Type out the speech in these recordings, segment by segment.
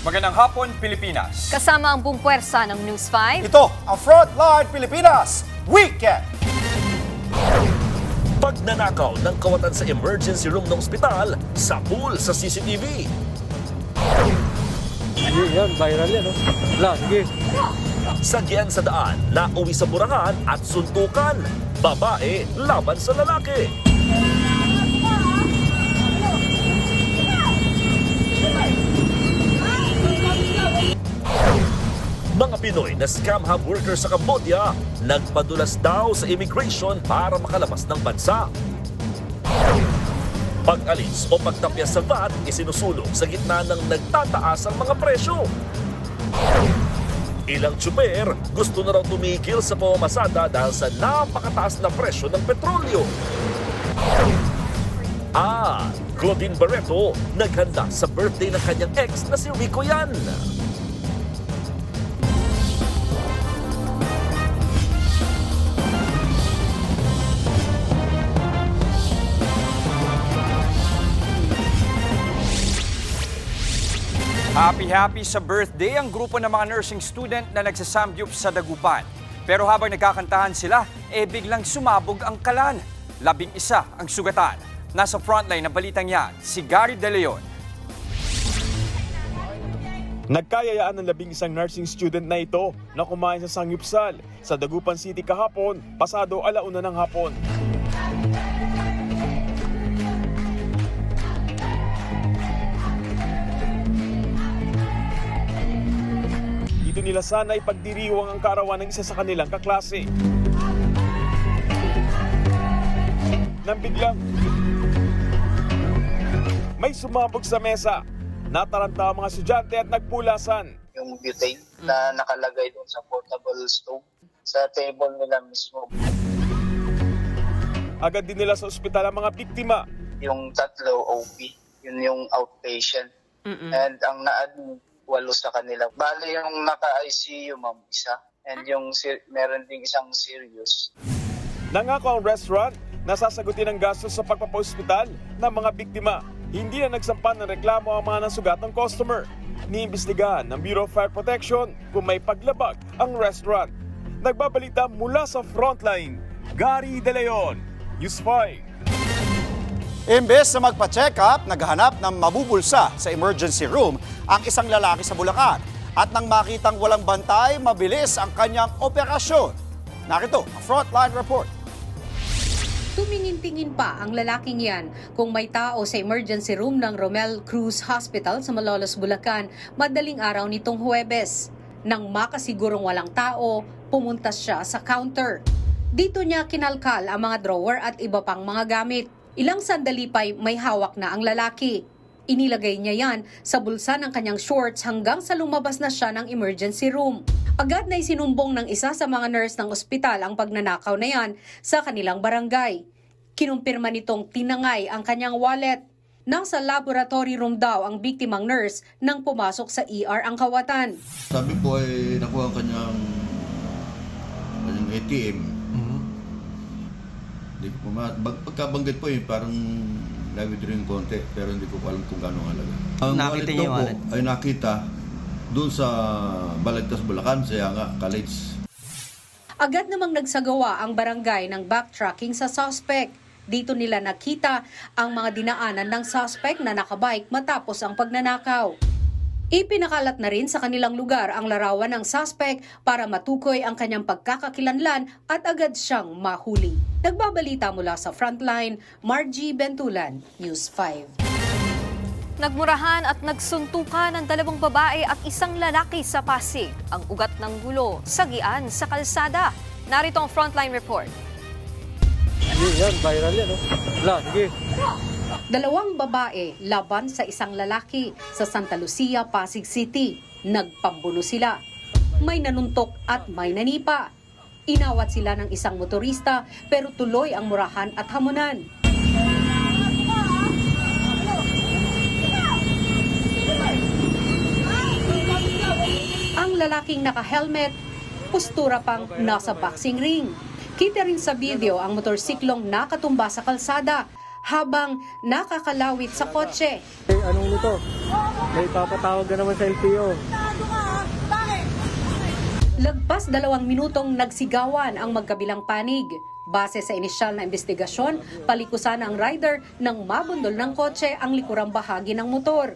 Magandang hapon, Pilipinas. Kasama ang buong puwersa ng News 5. Ito ang Frontline Pilipinas Weekend. Pagnanakaw ng kawatan sa emergency room ng ospital, sapul sa CCTV. Yan, viral yan, no? Wala, sige. Sagyan sa daan, nauwi sa Burahan at suntukan. Babae laban sa lalaki. Mga Pinoy na scam hub worker sa Cambodia, nagpadulas daw sa immigration para makalabas ng bansa. Pag-alis o pagtapya sa VAT, isinusulong sa gitna ng nagtataas ang mga presyo. Ilang tsuper gusto na raw tumigil sa pamamasada dahil sa napakataas na presyo ng petrolyo. Claudine Barreto naghanda sa birthday ng kanyang ex na si Rico Yan. Happy sa birthday ang grupo ng mga nursing student na nagsasamgyup sa Dagupan. Pero habang nagkakantahan sila, biglang sumabog ang kalan. 11 ang sugatan. Nasa frontline ng balitang yan, si Gary De Leon. Nagkayayaan ng 11 nursing student na ito na kumain sa sangyupsal sa Dagupan City kahapon, pasado 1:00 ng hapon. Dito nila sana ipagdiriwang ang kaarawan ng isa sa kanilang kaklase. Nang biglang may sumabog sa mesa. Nataranta ang mga estudyante at nagpulasan. Yung butane na nakalagay doon sa portable stove sa table nila mismo. Agad din nila sa ospital ang mga biktima. Yung tatlo OP, yun yung outpatient. And ang na-admit, 8 sa kanila. Bali yung naka-ICU, ma'am, isa. And yung meron ding isang serious. Nangako ang restaurant na sasagutin ang gastos sa pagpapa-ospital ng mga biktima. Hindi na nagsampan ng reklamo ang mga nasugat ng customer. Niimbestigahan ng Bureau of Fire Protection kung may paglabag ang restaurant. Nagbabalita mula sa frontline, Gary De Leon, News 5. Imbes na magpa-check up, naghahanap ng mabubulsa sa emergency room ang isang lalaki sa Bulacan. At nang makitang walang bantay, mabilis ang kanyang operasyon. Narito ang frontline report. Tumingin-tingin pa ang lalaking yan kung may tao sa emergency room ng Romel Cruz Hospital sa Malolos, Bulacan, madaling araw nitong Huwebes. Nang makasigurong walang tao, pumunta siya sa counter. Dito niya kinalkal ang mga drawer at iba pang mga gamit. Ilang sandali pa'y may hawak na ang lalaki. Inilagay niya yan sa bulsa ng kanyang shorts hanggang sa lumabas na siya ng emergency room. Agad na isinumbong ng isa sa mga nurse ng ospital ang pagnanakaw na yan sa kanilang barangay. Kinumpirma nitong tinangay ang kanyang wallet. Nasa laboratory room daw ang biktimang nurse nang pumasok sa ER ang kawatan. Sabi ko ay nakuha ang kanyang ATM. Pagkabanggit po parang na-withdraw yung konti pero hindi ko alam kung gano'ng halaga. Ang nakita wallet daw po ay nakita doon sa Balagtas, Bulacan, sa Yanga College. Agad namang nagsagawa ang barangay ng backtracking sa suspect. Dito nila nakita ang mga dinaanan ng suspect na nakabike matapos ang pagnanakaw. Ipinakalat na rin sa kanilang lugar ang larawan ng suspect para matukoy ang kanyang pagkakakilanlan at agad siyang mahuli. Nagbabalita mula sa Frontline, Margie Bentulan, News 5. Nagmurahan at nagsuntukan ng 2 babae at isang lalaki sa Pasig. Ang ugat ng gulo, sagian sa kalsada. Narito ang Frontline report. Yan, viral yan, no? Wala, sige. 2 babae laban sa isang lalaki sa Santa Lucia, Pasig City. Nagpambuno sila. May nanuntok at may nanipa. Inawat sila ng isang motorista pero tuloy ang murahan at hamunan. Ang lalaking naka-helmet, postura pang nasa boxing ring. Kita rin sa video ang motorsiklong nakatumba sa kalsada habang nakakalawit sa kotse. Anong nito? May papatawag ka naman sa LTO. Lagpas 2 minutong nagsigawan ang magkabilang panig. Base sa inisyal na investigasyon, palikusan ang rider nang mabundol ng kotse ang likurang bahagi ng motor.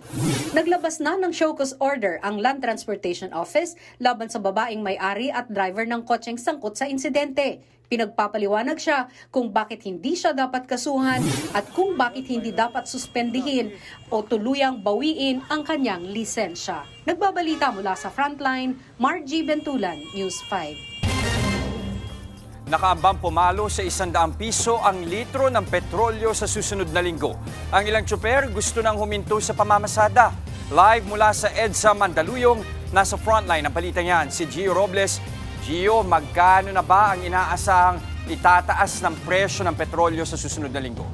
Naglabas na ng show cause order ang Land Transportation Office laban sa babaeng may-ari at driver ng kotseng sangkot sa insidente. Pinagpapaliwanag siya kung bakit hindi siya dapat kasuhan at kung bakit hindi dapat suspendihin o tuluyang bawiin ang kanyang lisensya. Nagbabalita mula sa Frontline, Margie Bentulan, News 5. Nakaambang pumalo sa 100 piso ang litro ng petrolyo sa susunod na linggo. Ang ilang tsuper gusto nang huminto sa pamamasada. Live mula sa EDSA Mandaluyong, nasa frontline ng balita niyan si Gio Robles. Gio, magkano na ba ang inaasahang itataas ng presyo ng petrolyo sa susunod na linggo?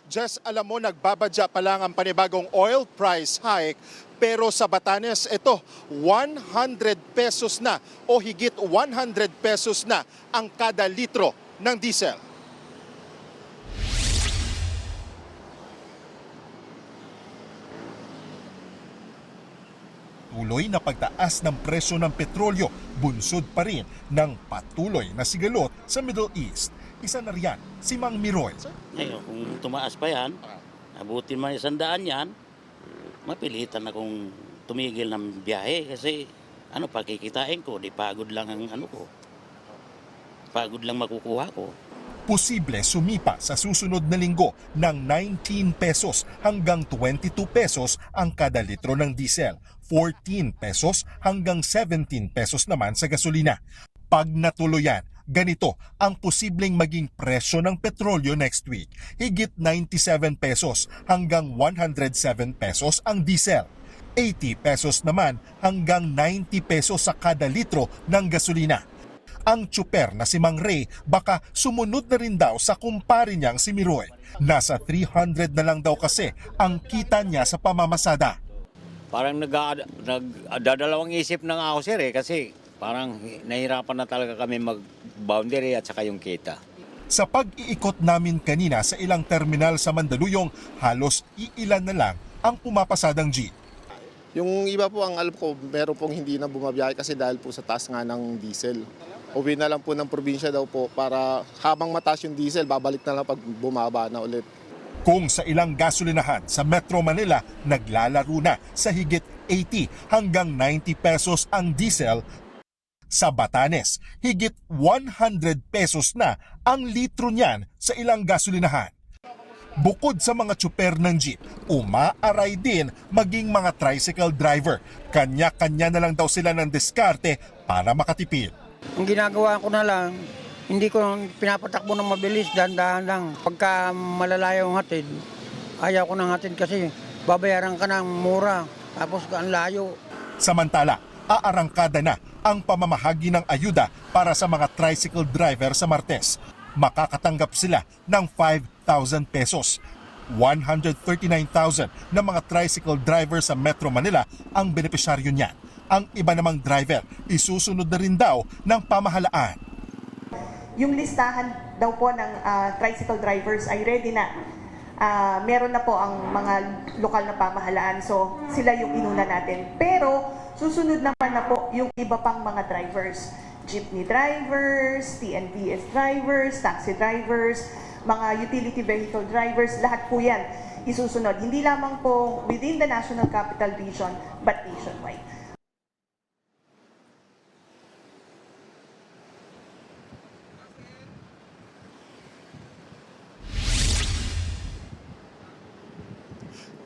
Just alam mo, nagbabadya pa lang ang panibagong oil price hike, pero sa Batanes, ito, 100 pesos na o higit 100 pesos na ang kada litro ng diesel. Tuloy na pagtaas ng presyo ng petrolyo, bunsod pa rin ng patuloy na sigalot sa Middle East. Isa na riyan, si Mang Miroy. Ngayon, kung tumaas pa yan, abutin man 100 yan, mapilitan akong tumigil ng biyahe kasi pakikitain ko, di pagod lang ang pagod lang makukuha ko. Posible sumipa sa susunod na linggo ng 19 pesos hanggang 22 pesos ang kada litro ng diesel, 14 pesos hanggang 17 pesos naman sa gasolina. Pag natuloyan, ganito ang posibleng maging presyo ng petrolyo next week. Higit 97 pesos hanggang 107 pesos ang diesel. 80 pesos naman hanggang 90 pesos sa kada litro ng gasolina. Ang tsuper na si Mang Ray baka sumunod na rin daw sa kumpare niyang si Miroy. Nasa 300 na lang daw kasi ang kita niya sa pamamasada. Parang nagdadalawang isip ng ako sir kasi parang nahirapan na talaga kami mag-boundary at saka yung kita. Sa pag-iikot namin kanina sa ilang terminal sa Mandaluyong, halos iilan na lang ang pumapasadang jeep. Yung iba po, ang alam ko, meron pong hindi na bumabiyahe kasi dahil po sa taas nga ng diesel. Uwi na lang po ng probinsya daw po para habang mataas yung diesel, babalik na lang pag bumaba na ulit. Kung sa ilang gasolinahan sa Metro Manila, naglalaro na sa higit 80 hanggang 90 pesos ang diesel, sa Batanes, higit 100 pesos na ang litro niyan sa ilang gasolinahan. Bukod sa mga tsuper ng jeep, umaaray din maging mga tricycle driver. Kanya-kanya na lang daw sila ng diskarte para makatipid. Ang ginagawa ko na lang, hindi ko pinapatakbo ng mabilis, dahan-dahan lang. Pagka malalayo ang hatid, ayaw ko ng hatid kasi babayaran ka ng mura, tapos ang layo. Samantala, aarangkada na ang pamamahagi ng ayuda para sa mga tricycle driver sa Martes. Makakatanggap sila ng 5,000 pesos. 139,000 na mga tricycle driver sa Metro Manila ang benepisyaryo niyan. Ang iba namang driver, isusunod na rin daw ng pamahalaan. Yung listahan daw po ng tricycle drivers ay ready na. Meron na po ang mga lokal na pamahalaan, so sila yung inuna natin. Pero susunod naman na po yung iba pang mga drivers. Jeepney drivers, TNVS drivers, taxi drivers, mga utility vehicle drivers, lahat po yan isusunod. Hindi lamang po within the National Capital Region, but nationwide.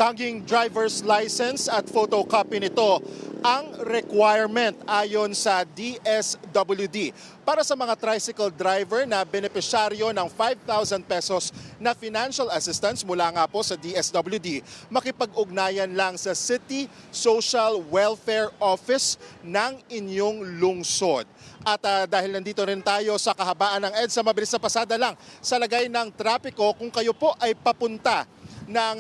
Tanging driver's license at photocopy nito ang requirement ayon sa DSWD para sa mga tricycle driver na benepisyaryo ng 5,000 pesos na financial assistance mula nga po sa DSWD. Makipag-ugnayan lang sa City Social Welfare Office ng inyong lungsod. At dahil nandito rin tayo sa kahabaan ng EDSA, mabilis na pasada lang sa lagay ng trapiko kung kayo po ay papunta ng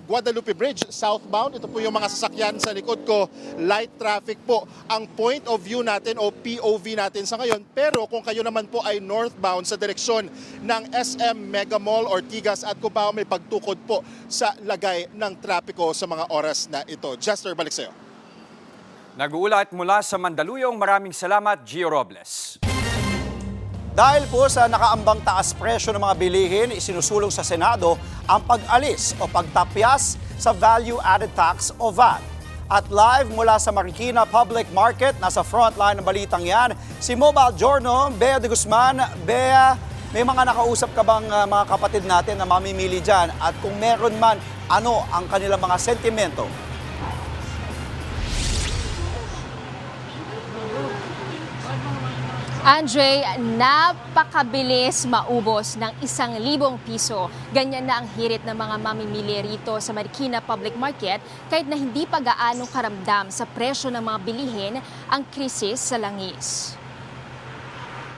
Guadalupe Bridge southbound. Ito po yung mga sasakyan sa likod ko. Light traffic po ang point of view natin o POV natin sa ngayon. Pero kung kayo naman po ay northbound sa direksyon ng SM Mega Mall, Ortigas at Cubao, may pagtukod po sa lagay ng trapiko sa mga oras na ito. Jester, balik sa'yo. Nag-uulat mula sa Mandaluyong, maraming salamat, Gio Robles. Dahil po sa nakaambang taas presyo ng mga bilihin, isinusulong sa Senado ang pag-alis o pagtapyas sa Value Added Tax o VAT. At live mula sa Marikina Public Market, nasa frontline ng balitang yan, si Mobile Journal, Bea de Guzman. Bea, may mga nakausap ka bang mga kapatid natin na mamimili dyan? At kung meron man, ano ang kanilang mga sentimento? Andre, napakabilis maubos ng 1,000 piso. Ganyan na ang hirit ng mga mamimili rito sa Marikina Public Market kahit na hindi pa gaanong karamdam sa presyo ng mga bilihin ang krisis sa langis.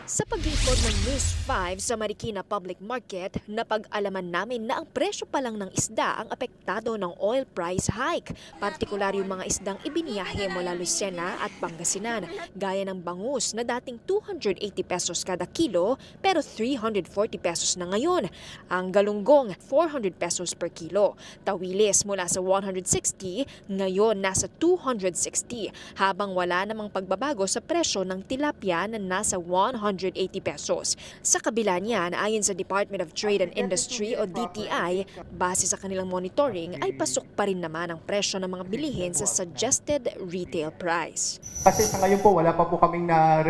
Sa pag-ikot ng News 5 sa Marikina Public Market, napag-alaman namin na ang presyo pa lang ng isda ang apektado ng oil price hike. Partikular yung mga isdang ibiniyahe mula Lucena at Pangasinan, gaya ng bangus na dating 280 pesos kada kilo pero 340 pesos na ngayon. Ang galunggong, 400 pesos per kilo. Tawilis mula sa 160, ngayon nasa 260, habang wala namang pagbabago sa presyo ng tilapia na nasa 180 pesos. Sa kabila niyan, ayon sa Department of Trade and Industry o DTI, base sa kanilang monitoring ay pasok pa rin naman ang presyo ng mga bilihin sa suggested retail price. Kasi sa ngayon po, wala pa po kaming na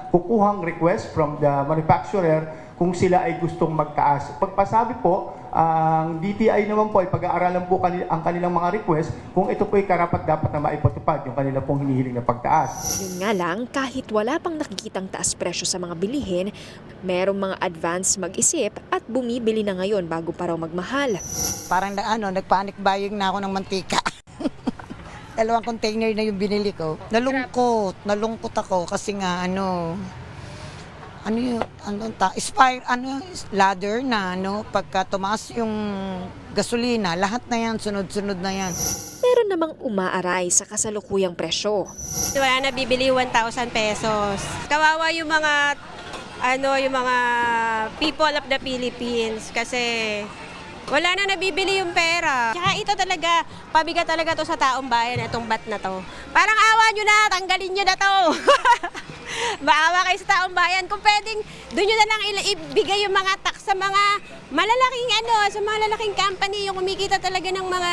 kukuhang request from the manufacturer kung sila ay gustong magtaas. Pagpasabi po, ang DTI naman po ay pag-aaralan po ang kanilang mga request kung ito po ay karapat-dapat na maipatupad yung kanila pong hinihiling na pagtaas. Yun nga lang, kahit wala pang nakikitang taas presyo sa mga bilihin, merong mga advance mag-isip at bumibili na ngayon bago pa raw magmahal. Parang nagpanic buying na ako ng mantika. 2 container na yung binili ko. Nalungkot ako kasi nga ladder na pagka tumaas yung gasolina, lahat na yan, sunod-sunod na yan. Meron namang umaaray sa kasalukuyang presyo. Wala na bibili 1,000 pesos. Kawawa yung mga people of the Philippines kasi wala na nabibili yung pera. Tsaka ito talaga, pabigat talaga to sa taong bayan, itong bat na to. Parang awa nyo na, tanggalin nyo na to. Maawa kayo sa taong bayan. Kung pwedeng, doon nyo na lang ibigay yung mga tax sa mga malalaking sa mga lalaking company, yung kumikita talaga ng mga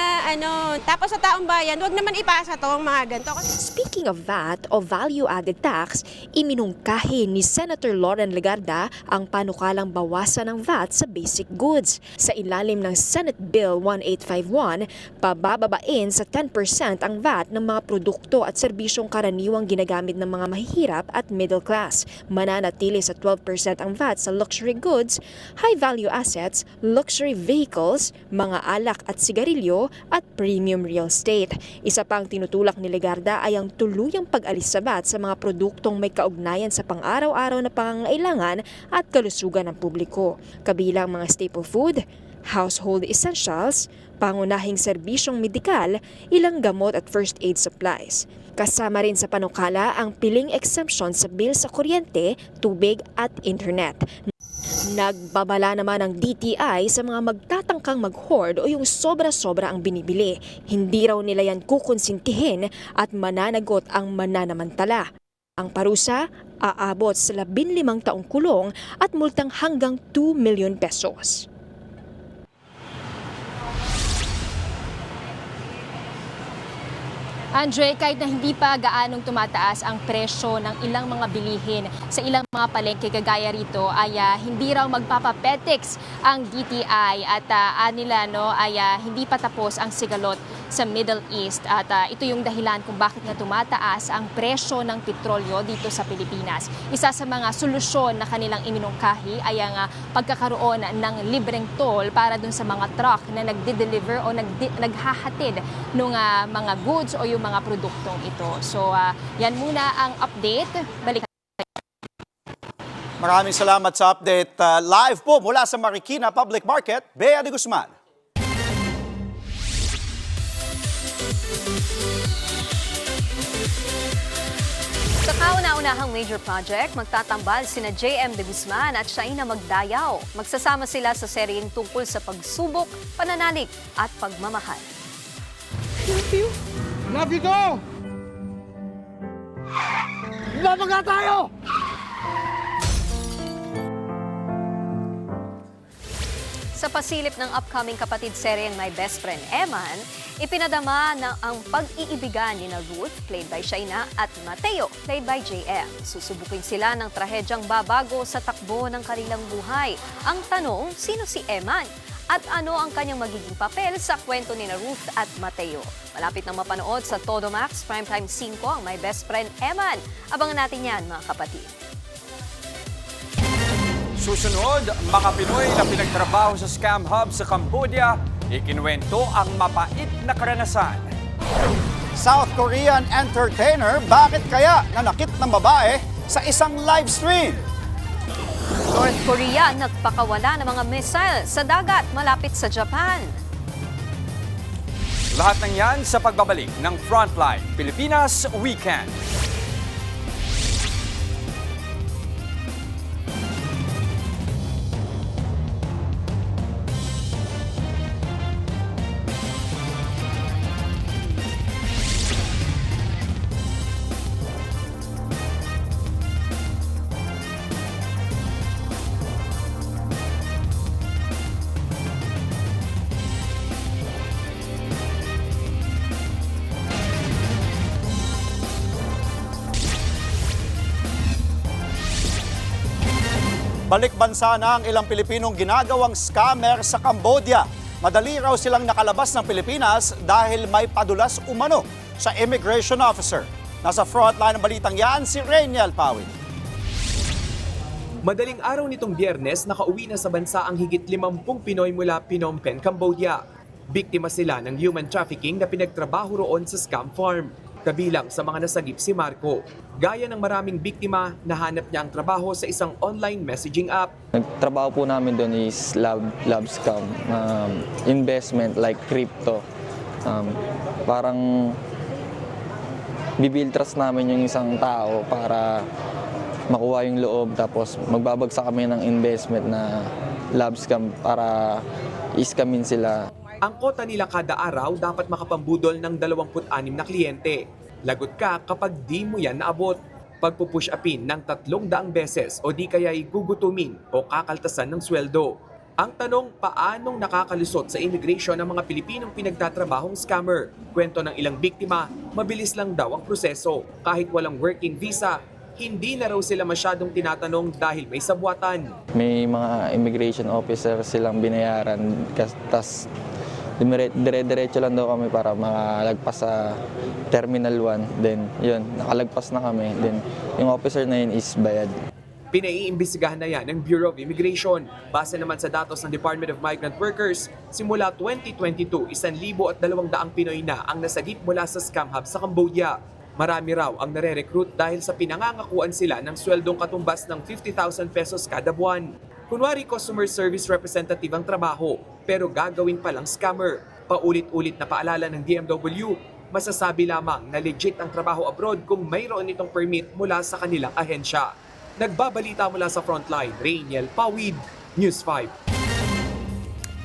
Tapos sa taong bayan, huwag naman ipasa to, mga ganito. Speaking of VAT o Value Added Tax, iminungkahi ni Senator Loren Legarda ang panukalang bawasan ng VAT sa basic goods. Sa ilalim ng Senate Bill 1851, pabababain sa 10% ang VAT ng mga produkto at serbisyong karaniwang ginagamit ng mga mahihirap at middle class. Mananatili sa 12% ang VAT sa luxury goods, high-value assets, luxury vehicles, mga alak at sigarilyo at premium real estate. Isa pang tinutulak ni Legarda ay ang tuluyang pag-alis sa VAT sa mga produktong may kaugnayan sa pang-araw-araw na pangangailangan at kalusugan ng publiko, kabilang mga staple food, household essentials, pangunahing serbisyong medikal, ilang gamot at first aid supplies. Kasama rin sa panukala ang piling exemption sa bill sa kuryente, tubig at internet. Nagbabala naman ang DTI sa mga magtatangkang mag-hoard o yung sobra-sobra ang binibili. Hindi raw nila yan kukonsintihin at mananagot ang mananamantala. Ang parusa, aabot sa 15 taong kulong at multang hanggang 2 million pesos. Andre, kahit na hindi pa gaanong tumataas ang presyo ng ilang mga bilihin sa ilang mga palengke kagaya rito ay hindi raw magpapapetex ang DTI at hindi pa tapos ang sigalot sa Middle East at ito yung dahilan kung bakit nga tumataas ang presyo ng petrolyo dito sa Pilipinas. Isa sa mga solusyon na kanilang iminungkahi ay ang pagkakaroon ng libreng toll para dun sa mga truck na nagde-deliver o naghahatid ng mga goods o yung mga produktong ito. So, yan muna ang update. Balikan. Maraming salamat sa update. Live po mula sa Marikina Public Market, Bea de Guzman. Sa kauna-unahang major project, magtatambal sina JM De Guzman at Shaina Magdayaw. Magsasama sila sa seryeng tungkol sa pagsubok, pananalig at pagmamahal. Love you to! Babaga tayo! Sa pasilip ng upcoming kapatid seryeng My Best Friend Eman, ipinadama na ang pag-iibigan ni Ruth, played by Shaina, at Mateo, played by JM. Susubukin sila ng trahedyang babago sa takbo ng kanilang buhay. Ang tanong, sino si Eman? At ano ang kanyang magiging papel sa kwento ni Ruth at Mateo? Malapit na mapanood sa Todo Max Primetime 5 ang My Best Friend Eman. Abangan natin yan, mga kapatid. Susunod, mga Pinoy na pinagtrabaho sa scam hub sa Cambodia, ikinuwento ang mapait na karanasan. South Korean entertainer, bakit kaya nanakit ng babae sa isang live stream? North Korea nagpakawala ng mga missile sa dagat malapit sa Japan. Lahat ng yan sa pagbabalik ng Frontline Pilipinas Weekend. Balik bansa na ang ilang Pilipinong ginagawang scammer sa Cambodia. Madali raw silang nakalabas ng Pilipinas dahil may padulas umano sa immigration officer. Nasa frontline ng balitang yan si Rainiel Pawid. Madaling araw nitong Biyernes, nakauwi na sa bansa ang higit 50 Pinoy mula Phnom Penh, Cambodia. Biktima sila ng human trafficking na pinagtrabaho roon sa scam farm. Kabilang sa mga nasagip si Marco. Gaya ng maraming biktima, nahanap niya ang trabaho sa isang online messaging app. Nagtrabaho po namin doon is love scam, investment like crypto. Parang bibuild trust namin yung isang tao para makuha yung loob, tapos magbabagsak kami ng investment na love scam para iskamin sila. Ang kota nila kada araw dapat makapambudol ng 26 na kliyente. Lagot ka kapag di mo yan naabot. Pagpupush upin ng 300 beses o di kaya'y gugutumin o kakaltasan ng sweldo. Ang tanong, paanong nakakalusot sa immigration ang mga Pilipinong pinagtatrabahong scammer? Kwento ng ilang biktima, mabilis lang daw ang proseso. Kahit walang working visa, hindi na raw sila masyadong tinatanong dahil may sabwatan. May mga immigration officer silang binayaran, tas dire-diretso lang daw kami para makalagpas sa Terminal 1. Then, yun, nakalagpas na kami. Then, yung officer na yun is bayad. Pinaiimbestigahan na yan ng Bureau of Immigration. Base naman sa datos ng Department of Migrant Workers, simula 2022, 1,200 Pinoy na ang nasagip mula sa scam hub sa Cambodia. Marami raw ang nare-recruit dahil sa pinangangakuan sila ng sweldong katumbas ng 50,000 pesos kada buwan. Kunwari customer service representative ang trabaho, pero gagawin palang scammer. Paulit-ulit na paalala ng DMW, masasabi lamang na legit ang trabaho abroad kung mayroon itong permit mula sa kanilang ahensya. Nagbabalita mula sa Frontline, Rainiel Pawid, News 5.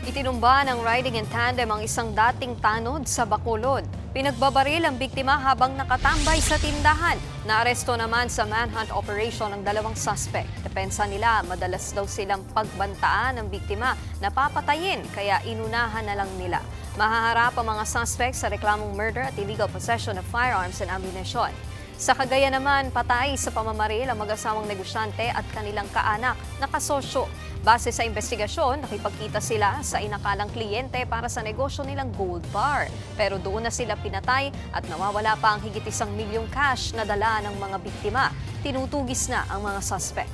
Itinumba ng riding in tandem ang isang dating tanod sa Bacolod. Pinagbabaril ang biktima habang nakatambay sa tindahan. Naaresto naman sa manhunt operation ang 2 suspect. Depensa nila, madalas daw silang pagbantaan ng biktima na papatayin, kaya inunahan na lang nila. Mahaharap ang mga suspect sa reklamong murder at illegal possession of firearms and ammunition. Sa Cagayan naman, patay sa pamamaril ang mag-asawang negosyante at kanilang kaanak na kasosyo. Base sa investigasyon, nakipagkita sila sa inakalang kliyente para sa negosyo nilang gold bar. Pero doon na sila pinatay at nawawala pa ang higit 1 milyong cash na dala ng mga biktima. Tinutugis na ang mga suspect.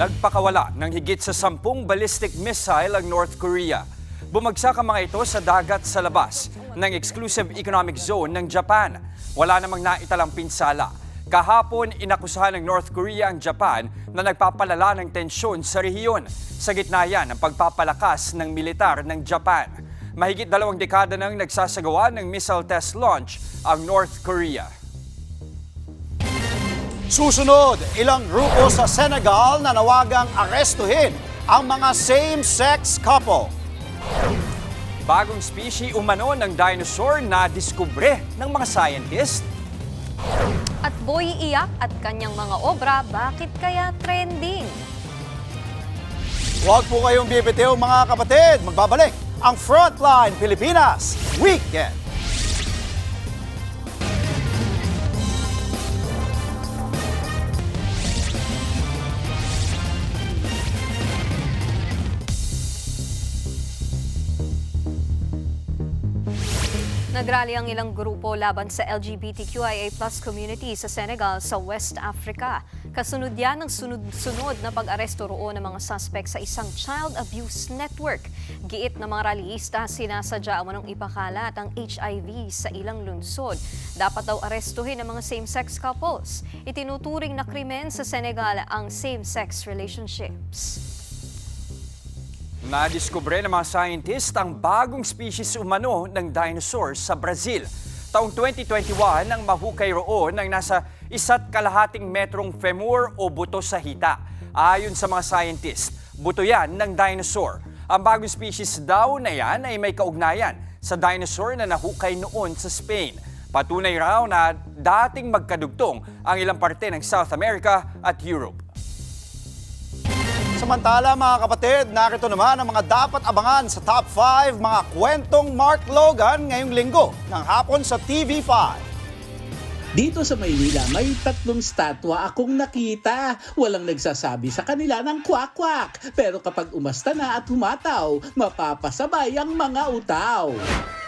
Nagpakawala ng higit sa 10 ballistic missile ang North Korea. Bumagsak ang mga ito sa dagat sa labas ng Exclusive Economic Zone ng Japan. Wala namang naitalang pinsala. Kahapon, inakusahan ng North Korea ang Japan na nagpapalala ng tensyon sa rehiyon. Sa gitna yan ang pagpapalakas ng militar ng Japan. Mahigit 2 dekada nang nagsasagawa ng missile test launch ang North Korea. Susunod, ilang grupo sa Senegal na nawagang arestuhin ang mga same-sex couple. Bagong species umano ng dinosaur na diskubre ng mga scientist. At Boy Iyak at kanyang mga obra, bakit kaya trending? Huwag po kayong bibitiw mga kapatid. Magbabalik ang Frontline Pilipinas Weekend. Nagrally ang ilang grupo laban sa LGBTQIA+ community sa Senegal sa West Africa. Kasunod yan ng sunod-sunod na pag-aresto roon ng mga suspect sa isang child abuse network. Giit ng mga rallyista, sinasadya umanong ipakalat ang HIV sa ilang lungsod. Dapat daw arestuhin ang mga same-sex couples. Itinuturing na krimen sa Senegal ang same-sex relationships. Nadiskubre ng mga scientist ang bagong species umano ng dinosaur sa Brazil. Taong 2021 nang mahukay roon ng nasa 1.5 metrong femur o buto sa hita. Ayon sa mga scientist, buto yan ng dinosaur. Ang bagong species daw na yan ay may kaugnayan sa dinosaur na nahukay noon sa Spain. Patunay raw na dating magkadugtong ang ilang parte ng South America at Europe. Samantala mga kapatid, narito naman ang mga dapat abangan sa Top 5 mga kwentong Mark Logan ngayong linggo ng hapon sa TV5. Dito sa Maynila, may 3 statwa akong nakita. Walang nagsasabi sa kanila ng kwak-kwak. Pero kapag umasta na at humataw, mapapasabay ang mga utaw.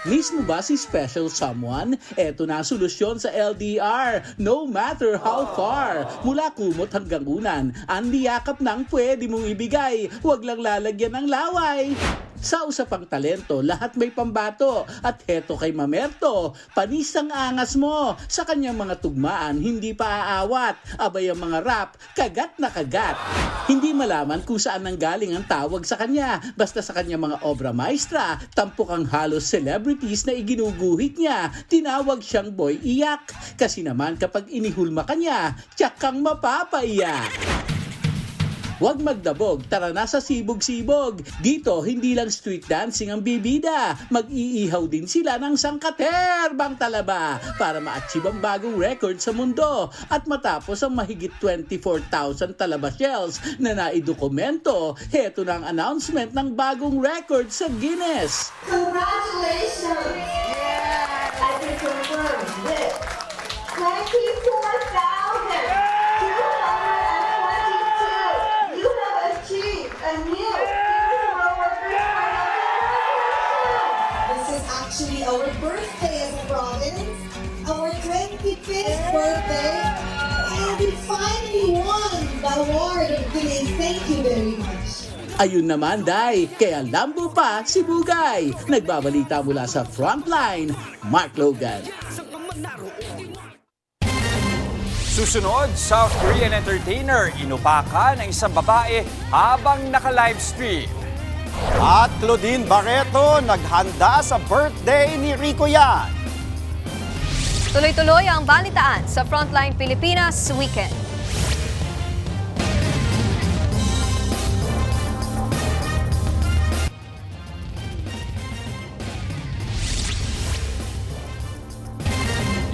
Mismo ba si special someone? Eto na ang solusyon sa LDR. No matter how far. Mula kumot hanggang unan, ang niyakap ng pwede mong ibigay. Huwag lang lalagyan ng laway. Sa usapang talento, lahat may pambato. At heto kay Mamerto, panis ang angas mo. Sa kanyang mga tugmaan, hindi pa aawat. Abay ang mga rap, kagat na kagat. Hindi malaman kung saan nanggaling ang tawag sa kanya. Basta sa kanyang mga obra maestra, tampok ang halos celebrities na iginuguhit niya. Tinawag siyang Boy Iyak. Kasi naman kapag inihulma kanya, tiyak kang mapapaiyak. Huwag magdabog, tara na sa sibog-sibog. Dito, hindi lang street dancing ang bibida. Mag-iihaw din sila ng sangkaterbang talaba para ma-achieve ang bagong record sa mundo. At matapos ang mahigit 24,000 talaba shells na naidokumento, heto na ang announcement ng bagong record sa Guinness. Congratulations! I can confirm this. 24,222! You have achieved a new Guinness World Record. This is actually our birthday as a province, our 25th birthday, and we finally won the award of Guinness. Thank you very much. Ayun naman, Day. Kaya lambo pa si Bugay. Nagbabalita mula sa Frontline, Mark Logan. Susunod, South Korean entertainer inupakan ng isang babae habang naka-livestream. At Claudine Barreto naghanda sa birthday ni Rico Yan. Tuloy-tuloy ang balitaan sa Frontline Pilipinas Weekend.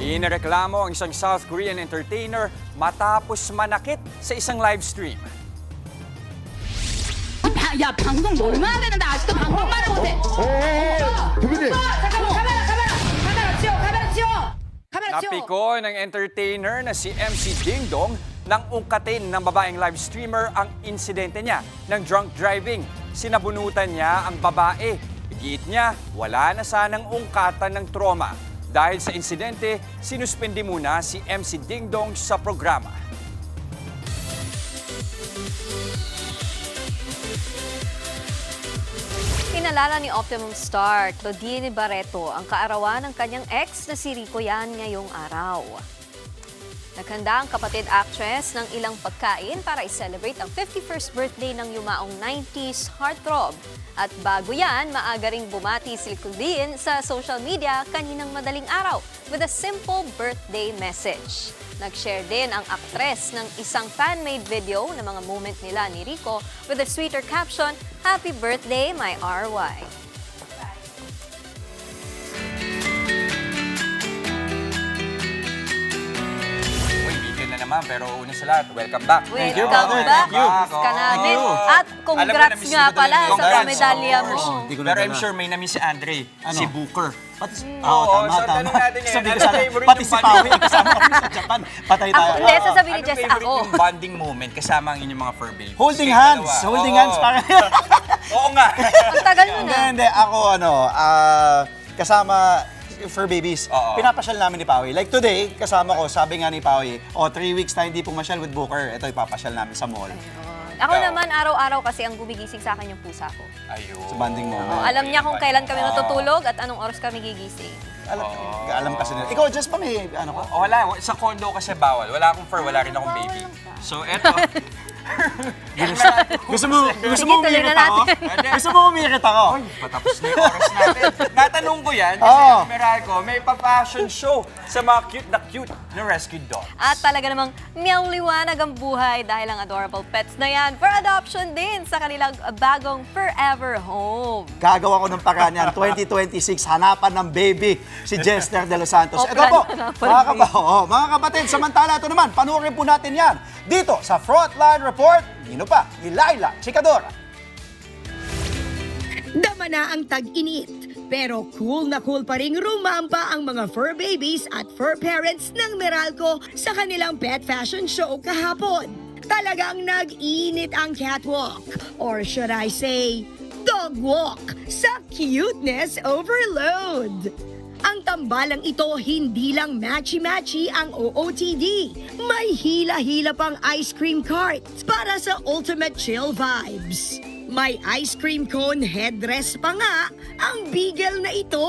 Inireklamo ang isang South Korean entertainer matapos manakit sa isang live stream. 야, 방송 얼마나 되는데 아직도 방송만을 못해. 대표님. 카메라 치워. Napiko ng entertainer na si MC Dingdong nang ungkatin ng babaeng live streamer ang insidente niya ng drunk driving. Sinabunutan niya ang babae. Giit niya, wala na sanang ungkatan ng trauma. Dahil sa insidente, sinuspindi muna si MC Dingdong sa programa. Pinalala ni Optimum star Claudine Barreto ang kaarawan ng kanyang ex na si Rico Yan ngayong araw. Naghanda ang kapatid actress ng ilang pagkain para i-celebrate ang 51st birthday ng yumaong 90s heartthrob. At bago yan, maaga ring bumati si Claudine sa social media kaninang madaling araw with a simple birthday message. Nag-share din ang aktres ng isang fan-made video ng mga moment nila ni Rico with a sweeter caption, "Happy birthday, my RY." Naman, pero una sa lahat, welcome back. Welcome back ka namin. At congrats nga pala sa medalya mo. Pero I'm sure may na-miss si Andre, si Booker. Oo, so tanong natin yan. Sabi ko sana, pati si Pawi, kasama kami sa Japan. Patay tayo. Hindi, sasabihin ni Jess, Ano favorite ako. yung bonding moment kasama ang inyong mga fur babies? Holding Kayong hands. dalawa. Holding Oo. hands. Parang... Oo nga. Ang tagal mo na. Hindi. Ako, kasama fur babies. Oo. Pinapasyal namin ni Pawi. Like today, kasama ko, sabi nga ni Pawi, 3 weeks na hindi pumasyal with Booker. Ito, ipapasyal namin sa mall. Ako naman, araw-araw kasi ang gumigising sa akin yung pusa ko. Ayun. Sa banding moment. Alam niya kung kailan kami natutulog at anong oras kami gigising. Alam kasi nila. Ikaw, just pa may, Wala, sa condo kasi bawal. Wala akong fur, wala rin akong baby. So, eto. Gusto mo umirit ako? Gusto mo umirit ako? Patapos na yung oras natin. Natanong ko yan kasi Meralco, may pa-fashion show sa mga cute na rescued dogs. At talaga namang meow liwanag ang buhay dahil ang adorable pets na yan for adoption din sa kanilang bagong forever home. Gagawa ko ng paraan yan. 2026, hanapan ng baby si Jester De Los Santos. Ito po, mga kapatid, samantala ito naman, panuorin po natin yan dito sa Frontline Report. Nino pa, ni Laila Chicadora. Dama na ang tag-init, pero cool na cool pa ring rumampa ang mga fur babies at fur parents ng Meralco sa kanilang pet fashion show kahapon. Talagang nag-init ang catwalk, or should I say, dog walk, sa cuteness overload. Ang tambalang ito hindi lang matchy-matchy ang OOTD. May hila-hila pang ice cream cart para sa ultimate chill vibes. May ice cream cone headdress pa nga ang beagle na ito.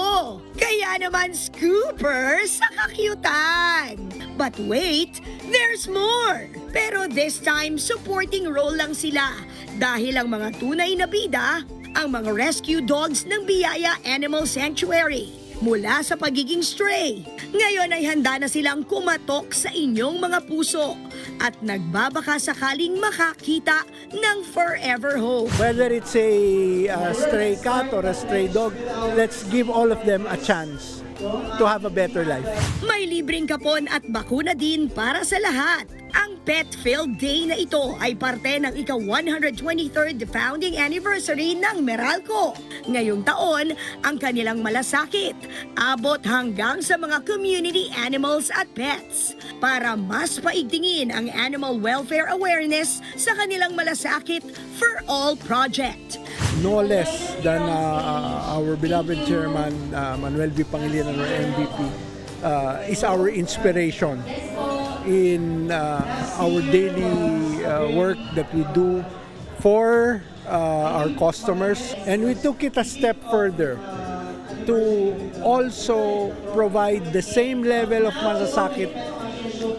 Kaya naman scooper sa kakyutan. But wait, there's more. Pero this time, supporting role lang sila dahil ang mga tunay na bida, ang mga rescue dogs ng Biyaya Animal Sanctuary. Mula sa pagiging stray, ngayon ay handa na silang kumatok sa inyong mga puso at nagbabaka sakaling makakita ng forever home. Whether it's a stray cat or a stray dog, let's give all of them a chance to have a better life. May libreng kapon at bakuna din para sa lahat. Ang Pet-Filled Day na ito ay parte ng ika-123rd founding anniversary ng Meralco. Ngayong taon, ang kanilang malasakit abot hanggang sa mga community animals at pets para mas paigtingin ang animal welfare awareness sa kanilang Malasakit for All project. No less than our beloved chairman, Manuel V. Pangilinan, our MVP, is our inspiration in our daily work that we do for our customers. And we took it a step further to also provide the same level of malasakit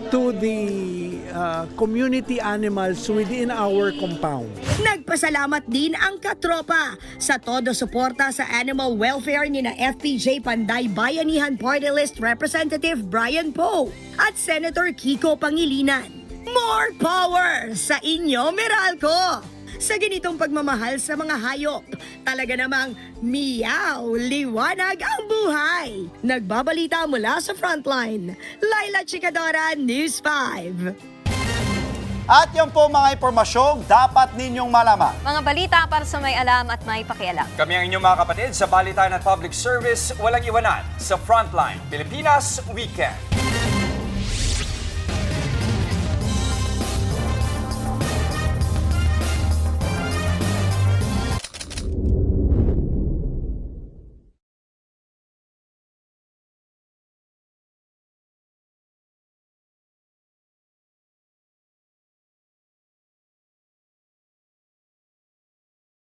to the community animals within our compound. Nagpasalamat din ang katropa sa todo suporta sa animal welfare ni na FPJ Panday Bayanihan Party List Representative Brian Poe at Senator Kiko Pangilinan. More power sa inyo, Meralco! Sa ganitong pagmamahal sa mga hayop, talaga namang miyaw, liwanag ang buhay. Nagbabalita mula sa Frontline, Laila Chicadora, News 5. At yan po mga impormasyong dapat ninyong malaman. Mga balita para sa may alam at may pakialam. Kami ang inyong mga kapatid sa Balitaan at Public Service, walang iwanan sa Frontline Pilipinas Weekend.